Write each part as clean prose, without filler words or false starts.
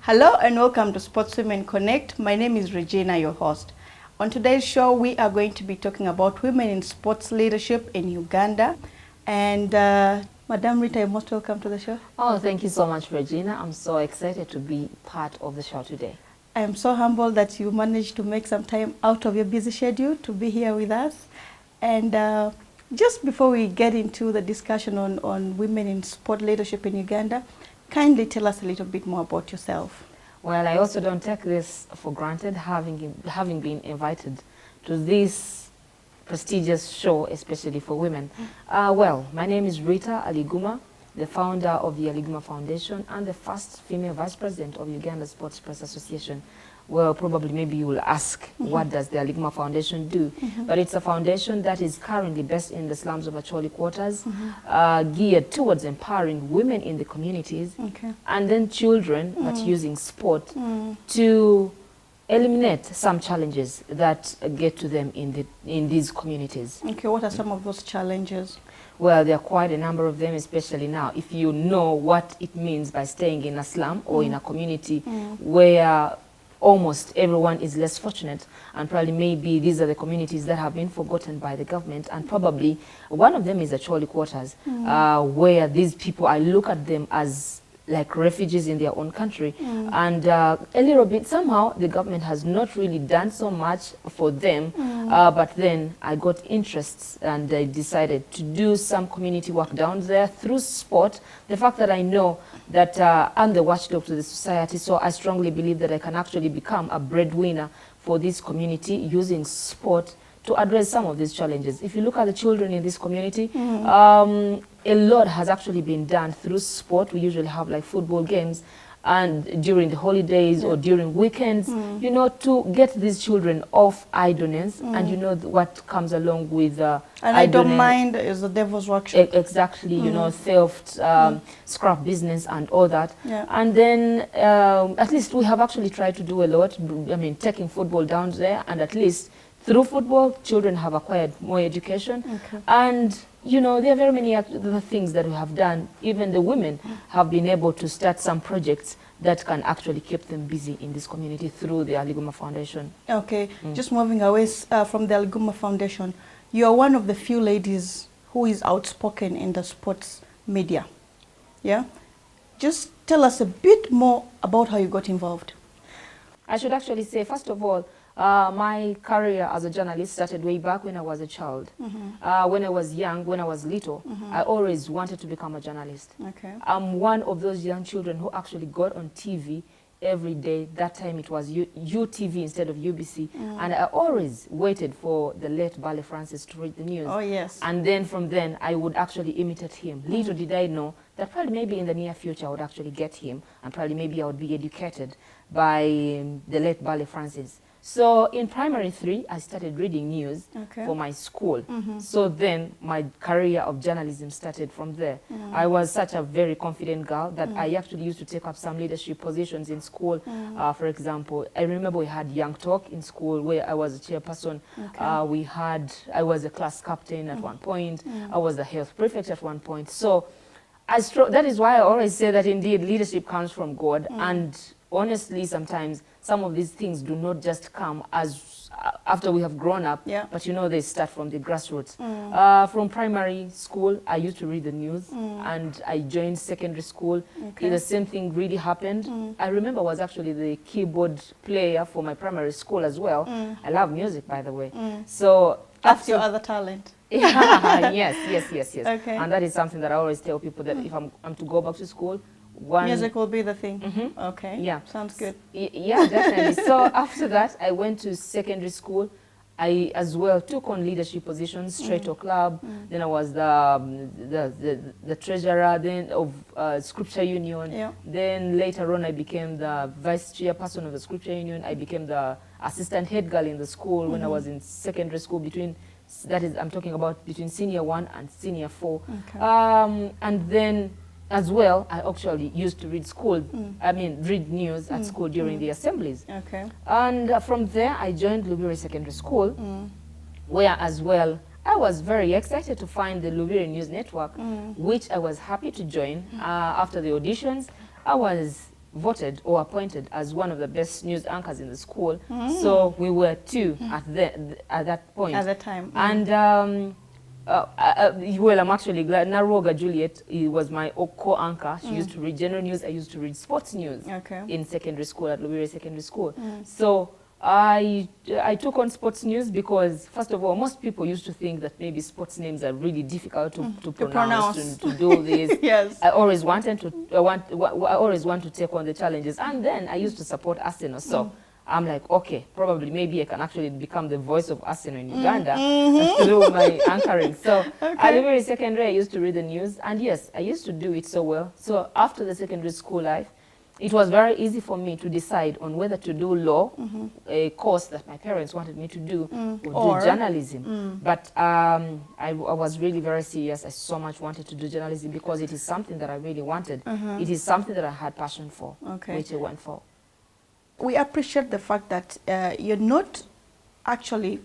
Hello and welcome to Sportswomen Connect. My name is Regina, your host. On today's show, we are going to be talking about women in sports leadership in Uganda. And Madam Rita, you're most welcome to the show. Oh, thank you so much, Regina. I'm so excited to be part of the show today. I am so humbled that you managed to make some time out of your busy schedule to be here with us. And just before we get into the discussion on women in sport leadership in Uganda, kindly tell us a little bit more about yourself. Well, I also don't take this for granted, having been invited to this prestigious show, especially for women. Well, my name is Rita Aliguma, the founder of the Aliguma Foundation and the first female vice president of Uganda Sports Press Association. Well, probably maybe you will ask, what does the Aliguma Foundation do? But it's a foundation that is currently based in the slums of Acholi quarters, geared towards empowering women in the communities and then children, but using sport to eliminate some challenges that get to them in these communities. Okay, what are some of those challenges? Well, there are quite a number of them, especially now. If you know what it means by staying in a slum or in a community where almost everyone is less fortunate, and probably maybe these are the communities that have been forgotten by the government, and probably one of them is the Acholi quarters, where these people, I look at them as like refugees in their own country. And a little bit, somehow, the government has not really done so much for them, but then I got interests and I decided to do some community work down there through sport. The fact that I know that I'm the watchdog to the society, so I strongly believe that I can actually become a breadwinner for this community using sport to address some of these challenges. If you look at the children in this community, a lot has actually been done through sport. We usually have like football games and during the holidays or during weekends, you know, to get these children off idleness and you know what comes along with and I don't mind is the devil's workshop. Exactly, you know, theft, scrap business and all that. And then at least we have actually tried to do a lot. I mean, taking football down there, and at least through football, children have acquired more education. And, you know, there are very many other things that we have done. Even the women have been able to start some projects that can actually keep them busy in this community through the Aliguma Foundation. Okay, just moving away from the Aliguma Foundation, you are one of the few ladies who is outspoken in the sports media. Yeah? Just tell us a bit more about how you got involved. I should actually say, first of all, my career as a journalist started way back when I was a child. When I was young, when I was little, I always wanted to become a journalist. I'm one of those young children who actually got on TV every day. That time it was UTV instead of UBC. And I always waited for the late Bale Francis to read the news. Oh, yes. And then from then, I would actually imitate him. Little did I know that probably maybe in the near future I would actually get him, and probably maybe I would be educated by the late Bale Francis. So in primary 3, I started reading news for my school. So then my career of journalism started from there. I was such a very confident girl that I actually used to take up some leadership positions in school. For example, I remember we had Young Talk in school where I was a chairperson. I was a class captain at one point. I was the health prefect at one point. So that is why I always say that indeed leadership comes from God. And honestly, sometimes some of these things do not just come as after we have grown up, but you know, they start from the grassroots. From primary school, I used to read the news, and I joined secondary school. The same thing really happened. I remember I was actually the keyboard player for my primary school as well. I love music, by the way. So that's your other talent. Yes. Okay. And that is something that I always tell people, that if I'm to go back to school, music will be the thing. Okay. Yeah. Sounds good. Yeah, definitely. So after that, I went to secondary school. I as well took on leadership positions, straight to club. Then I was the treasurer then of Scripture Union. Then later on, I became the vice chairperson of the Scripture Union. I became the assistant head girl in the school when I was in secondary school. I'm talking about between senior 1 and senior 4. And then as well, I actually used to read read news at school during the assemblies. And from there, I joined Lubiri Secondary School, where as well, I was very excited to find the Lubiri News Network, which I was happy to join. After the auditions, I was voted or appointed as one of the best news anchors in the school. So we were two at that point. At that time. And well, I'm actually glad. Naroga Juliet was my co-anchor. She used to read general news. I used to read sports news in secondary school at Lubire Secondary School. So I took on sports news because, first of all, most people used to think that maybe sports names are really difficult to pronounce. To do this. Yes. I always wanted to I always want to take on the challenges, and then I used to support Arsenal. So I'm like, okay, probably maybe I can actually become the voice of Arsenal in Uganda through my anchoring. So at the very secondary, I used to read the news, and yes, I used to do it so well. So after the secondary school life, it was very easy for me to decide on whether to do law, a course that my parents wanted me to do, or do journalism. But I was really very serious. I so much wanted to do journalism because it is something that I really wanted. It is something that I had passion for, which I went for. We appreciate the fact that you're not actually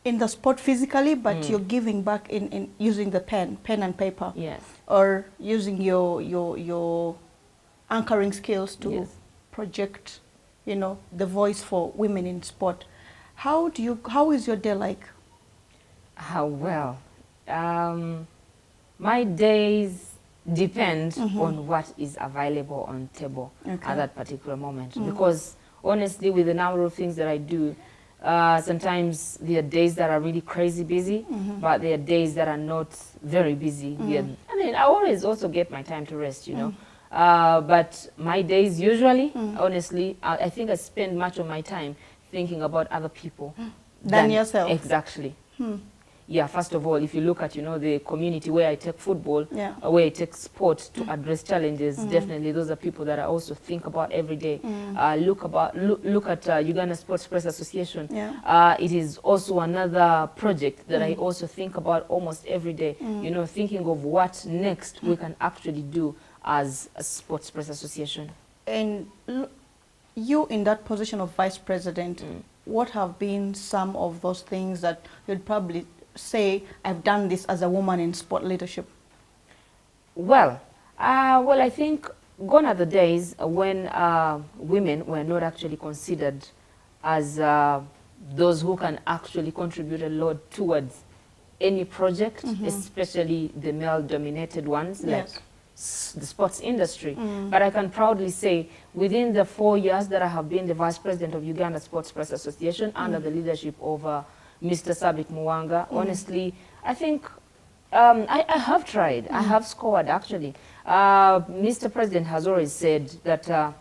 in the sport physically, but you're giving back in using the pen and paper. Yes. Or using your anchoring skills to project, you know, the voice for women in sport. How is your day like? Well, my days depend on what is available on table at that particular moment. Because honestly, with the number of things that I do, sometimes there are days that are really crazy busy, but there are days that are not very busy. I mean, I always also get my time to rest, you know. But my days usually, honestly, I think I spend much of my time thinking about other people than yourself. Exactly. Yeah, first of all, if you look at, you know, the community where I take football, where I take sport to address challenges, definitely those are people that I also think about every day. Look at Uganda Sports Press Association. It is also another project that I also think about almost every day, you know, thinking of what next we can actually do as a Sports Press Association. And you in that position of vice president, what have been some of those things that you'd probably say, I've done this as a woman in sport leadership? Well, I think gone are the days when women were not actually considered as those who can actually contribute a lot towards any project, especially the male-dominated ones, like the sports industry. But I can proudly say, within the 4 years that I have been the vice president of Uganda Sports Press Association under the leadership of Mr. Sabit Muwanga, honestly, I think I have tried. I have scored, actually. Mr. President has always said that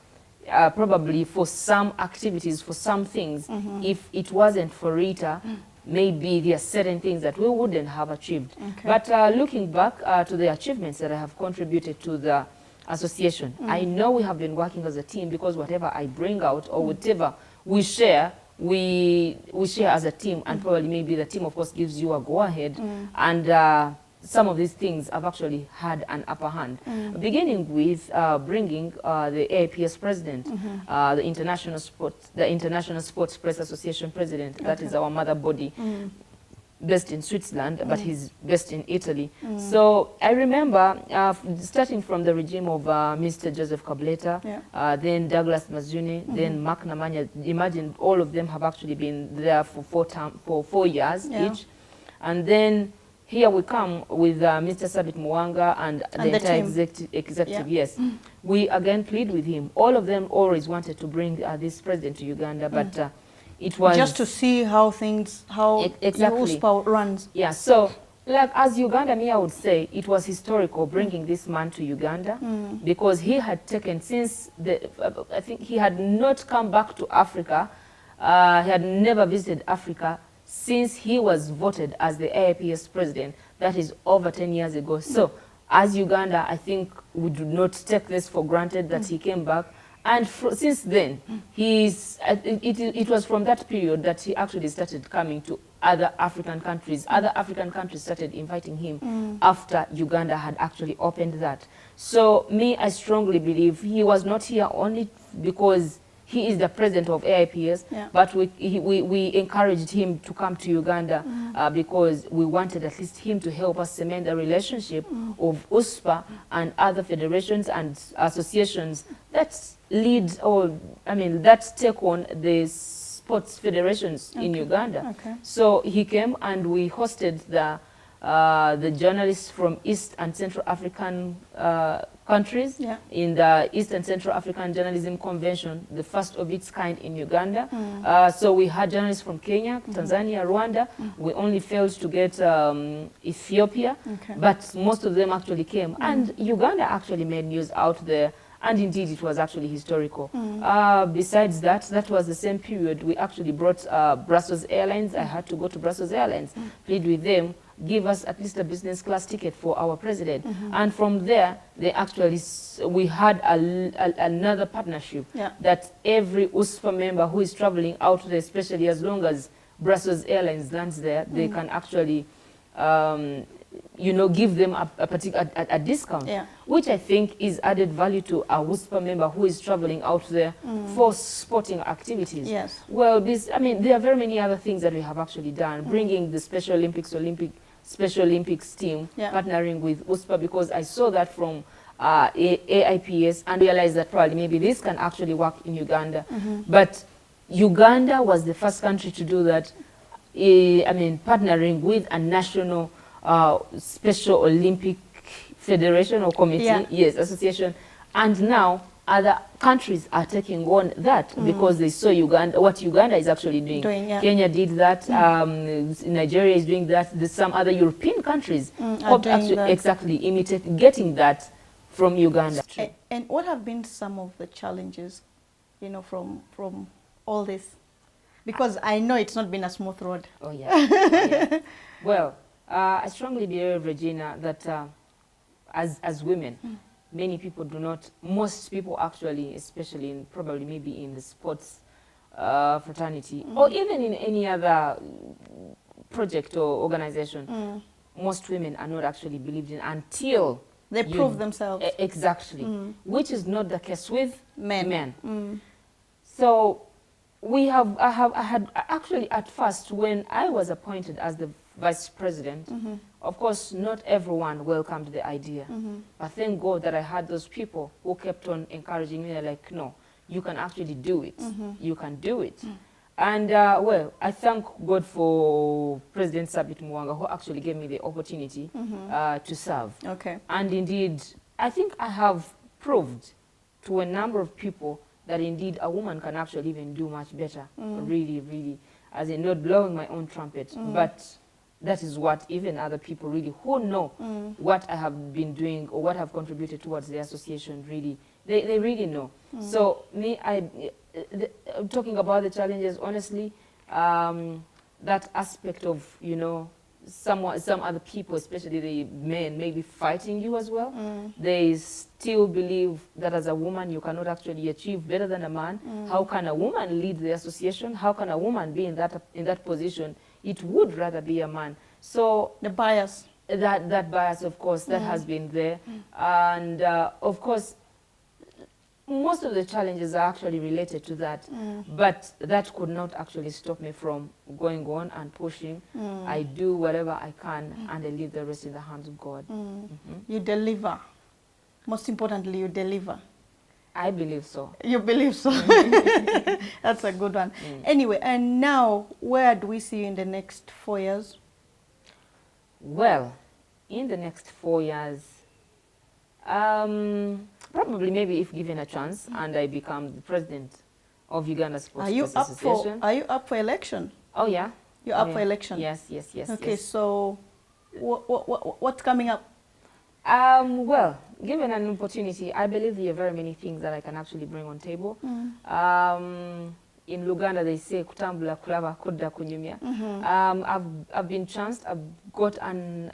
probably for some activities, for some things, if it wasn't for Rita, maybe there are certain things that we wouldn't have achieved. But looking back to the achievements that I have contributed to the association, I know we have been working as a team, because whatever I bring out or whatever we share, we share as a team, and probably maybe the team, of course, gives you a go-ahead. And some of these things have actually had an upper hand, beginning with bringing the AIPS president, the International Sports Press Association president. That is our mother body, based in Switzerland, but he's based in Italy. So I remember starting from the regime of Mr. Joseph Kableta, then Douglas Mazune, then Mark Namanya. Imagine all of them have actually been there for 4 years each. And then here we come with Mr. Sabit Muwanga and the entire executive. We again plead with him. All of them always wanted to bring this president to Uganda, but it was just to see how things, USPA runs. Yeah, so like as Uganda, I would say it was historical bringing this man to Uganda, because he had taken, since I think he had not come back to Africa, he had never visited Africa since he was voted as the AIPS president. That is over 10 years ago. So as Uganda, I think we do not take this for granted that he came back. And since then, it was from that period that he actually started coming to other African countries. Other African countries started inviting him after Uganda had actually opened that. So I strongly believe he was not here only because he is the president of AIPS, but we encouraged him to come to Uganda because we wanted at least him to help us cement the relationship of USPA and other federations and associations that lead, or I mean, that take on the sports federations in Uganda. Okay. So he came and we hosted the journalists from East and Central African countries in the East and Central African Journalism Convention, the first of its kind in Uganda. So we had journalists from Kenya, Tanzania, Rwanda. We only failed to get Ethiopia, but most of them actually came. And Uganda actually made news out there. And indeed, it was actually historical. Besides that, that was the same period we actually brought Brussels Airlines. I had to go to Brussels Airlines, plead with them, give us at least a business class ticket for our president. And from there, they actually, we had another partnership that every USPA member who is traveling out there, especially as long as Brussels Airlines lands there, they can actually you know, give them a discount, which I think is added value to a WUSPA member who is traveling out there for sporting activities. Yes. Well, I mean, there are very many other things that we have actually done, bringing the Special Olympics team, partnering with WUSPA, because I saw that from AIPS and realized that probably maybe this can actually work in Uganda. But Uganda was the first country to do that, I mean, partnering with a national Special Olympic Federation or Committee, yes, association, and now other countries are taking on that because they saw Uganda, what Uganda is actually doing. Kenya did that, Nigeria is doing that, some other European countries are actually exactly imitating, getting that from Uganda. And what have been some of the challenges, you know, from all this? Because I know it's not been a smooth road. Oh yeah. Oh, yeah. Well, I strongly believe, Regina, that as women, many people do not, most people actually, especially in probably maybe in the sports fraternity, or even in any other project or organization, most women are not actually believed in until they prove themselves. Exactly, which is not the case with men. So I had actually at first, when I was appointed as the vice president, of course, not everyone welcomed the idea. But thank God that I had those people who kept on encouraging me, like, no, you can actually do it. You can do it. And, well, I thank God for President Sabit Mwanga, who actually gave me the opportunity to serve. And indeed, I think I have proved to a number of people that indeed a woman can actually even do much better. Really, really, as in not blowing my own trumpet, but that is what even other people really who know what I have been doing or what I've contributed towards the association, really, they really know. So me, talking about the challenges, honestly, that aspect of, you know, some other people, especially the men, may be fighting you as well. They still believe that as a woman you cannot actually achieve better than a man. How can a woman lead the association? How can a woman be in that position? It would rather be a man. So the bias, that bias, of course, that has been there, and of course, most of the challenges are actually related to that, but that could not actually stop me from going on and pushing. I do whatever I can, and I leave the rest in the hands of God. You deliver. Most importantly, you deliver. I believe so. You believe so. That's a good one. Anyway, and now, where do we see you in the next 4 years? Well, in the next 4 years, probably maybe if given a chance and I become the president of Uganda Sports Association. Are you up for election? Oh yeah. You're up for election? Yes, yes, yes. Okay, yes. so what's coming up? Well, given an opportunity, I believe there are very many things that I can actually bring on table. In Luganda, they say kutambula kulaba kudda kunyumya. I've been chanced. I've got an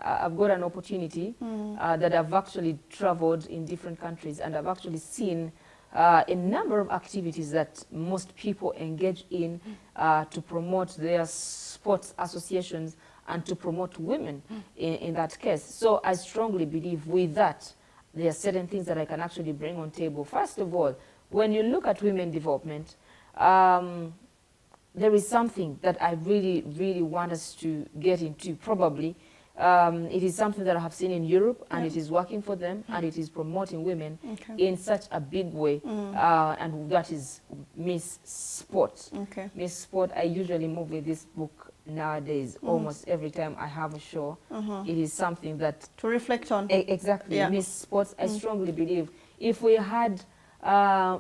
opportunity that I've actually traveled in different countries, and I've actually seen a number of activities that most people engage in to promote their sports associations and to promote women in that case. So I strongly believe with that, there are certain things that I can actually bring on table. First of all, when you look at women development, there is something that I really, really want us to get into, probably it is something that I have seen in Europe, and it is working for them, and it is promoting women in such a big way, and that is Miss Sport. Miss Sport, I usually move with this book nowadays. Almost every time I have a show, it is something that... To reflect on. Exactly. Miss Sports, I strongly believe if we had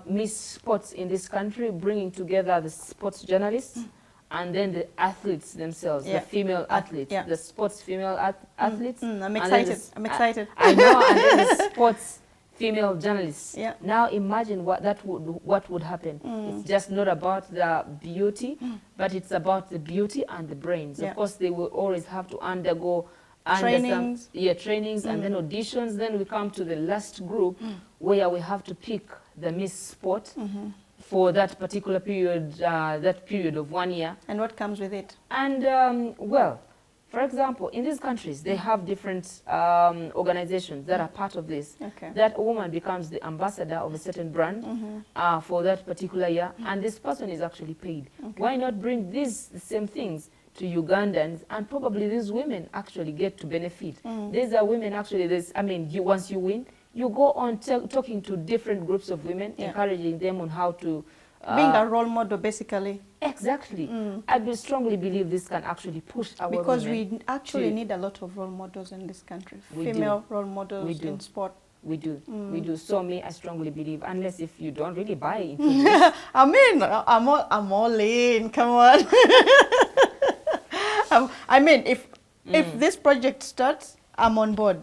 Miss Sports in this country, bringing together the sports journalists and then the athletes themselves, the female athletes, the sports female athletes. I'm excited. I'm excited. I know, and then the sports female journalists. Now imagine what would happen. It's just not about the beauty, but it's about the beauty and the brains. Of course, they will always have to undergo trainings, and then auditions. Then we come to the last group where we have to pick the Miss Sport for that particular period, that period of 1 year. And what comes with it? And well, for example, in these countries, they have different organizations that are part of this. That woman becomes the ambassador of a certain brand for that particular year, and this person is actually paid. Why not bring these same things to Ugandans, and probably these women actually get to benefit. These are women actually, once you win, you go on talking to different groups of women, encouraging them on how to... being a role model, basically. Exactly. I strongly believe this can actually push our women. Because we actually need a lot of role models in this country. Female role models in sport. We do. We do. So I strongly believe, unless if you don't really buy into this. I'm all in. Come on. If this project starts, I'm on board.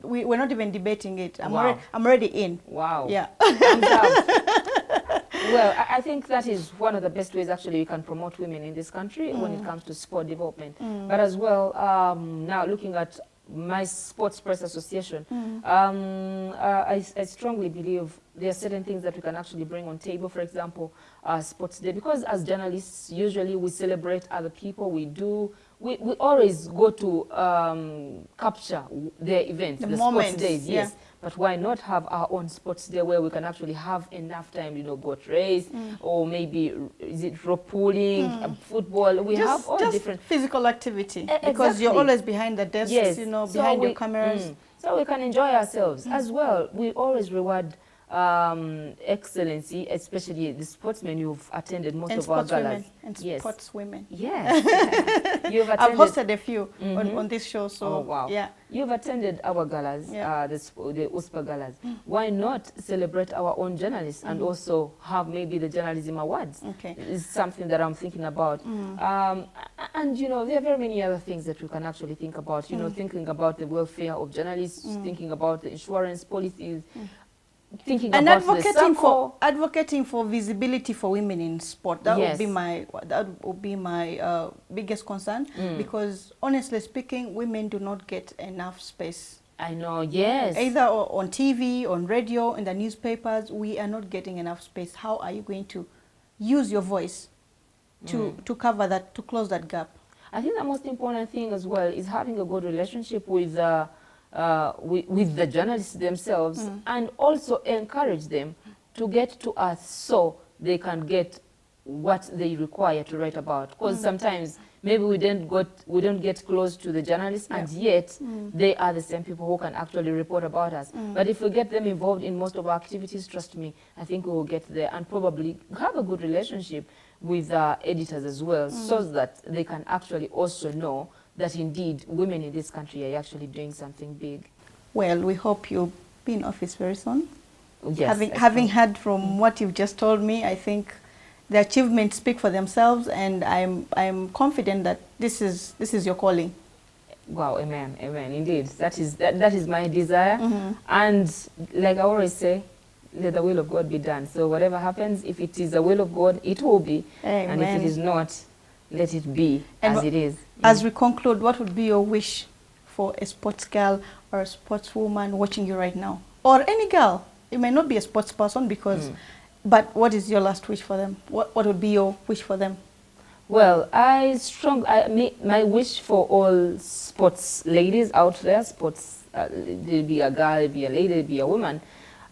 We're not even debating it. I'm already in. Wow. Yeah. Well, I think that is one of the best ways actually we can promote women in this country when it comes to sport development. But as well, now looking at my Sports Press Association, I strongly believe there are certain things that we can actually bring on table. For example, Sports Day, because as journalists, usually we celebrate other people. We always go to capture their events, the sports days, yes. But why not have our own sports day where we can actually have enough time, boat race, or maybe, is it rope pulling, football? We have all different... physical activity. Because you're always behind the desks, behind your cameras. So we can enjoy ourselves as well. We always reward excellency, especially the sportsmen who've attended most of our galas. And sports women. Yes. I've hosted a few on this show. So, You've attended our galas, the USPA galas. Why not celebrate our own journalists and also have maybe the Journalism Awards? It's something that I'm thinking about. And, there are very many other things that we can actually think about. Thinking about the welfare of journalists, thinking about the insurance policies, thinking and about advocating for visibility for women in sport. That would be my biggest concern, because honestly speaking, women do not get enough space. I know, yes. Either on TV, on radio, in the newspapers, we are not getting enough space. How are you going to use your voice to cover that, to close that gap? I think the most important thing as well is having a good relationship with the journalists themselves, and also encourage them to get to us so they can get what they require to write about. Because sometimes maybe we don't get close to the journalists, and yet they are the same people who can actually report about us. But if we get them involved in most of our activities, trust me, I think we will get there, and probably have a good relationship with editors as well, so that they can actually also know that indeed women in this country are actually doing something big. Well, we hope you'll be in office very soon. Yes. Having heard from what you've just told me, I think the achievements speak for themselves, and I'm confident that this is your calling. Wow, amen, amen. Indeed, that is my desire. And like I always say, let the will of God be done. So whatever happens, if it is the will of God, it will be. Amen. And if it is not, let it be as it is. As we conclude, what would be your wish for a sports girl or a sportswoman watching you right now? Or any girl? It may not be a sports person, because, but what is your last wish for them? What would be your wish for them? Well, my wish for all sports ladies out there, be a girl, be a lady, be a woman,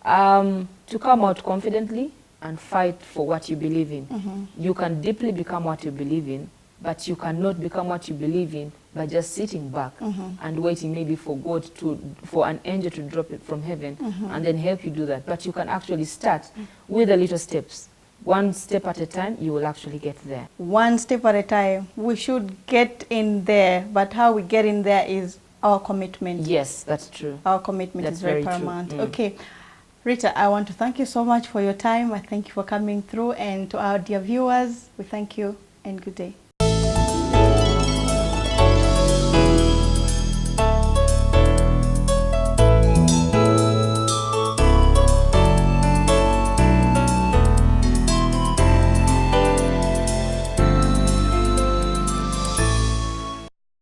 to come out confidently and fight for what you believe in. You can deeply become what you believe in, but you cannot become what you believe in by just sitting back and waiting maybe for an angel to drop it from heaven and then help you do that. But you can actually start with the little steps. One step at a time, you will actually get there. One step at a time. We should get in there, but how we get in there is our commitment. Yes, that's true. Our commitment That's is very very true. paramount. Okay. Rita, I want to thank you so much for your time. I thank you for coming through, and to our dear viewers, we thank you and good day.